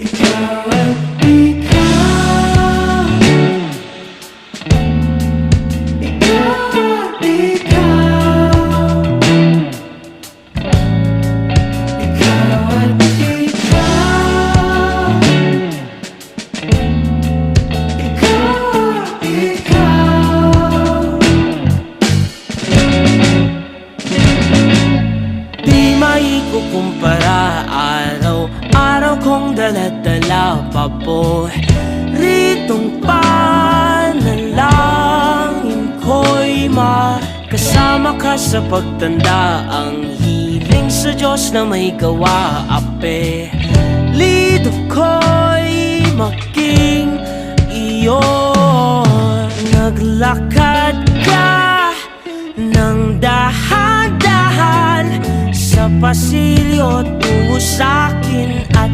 ikaw at ikaw, ikaw at ikaw, ikaw at ikaw, ikaw at ikaw. Di maikukumpara, araw-araw kong dala-dala paboritong panalangin ko'y makasama ka sa pagtanda. Ang hiling sa Diyos na may gawa, apelido ko'y maging iyo. Naglakad ka ng dahan-dahan sa pasilyo tungo sa'kin at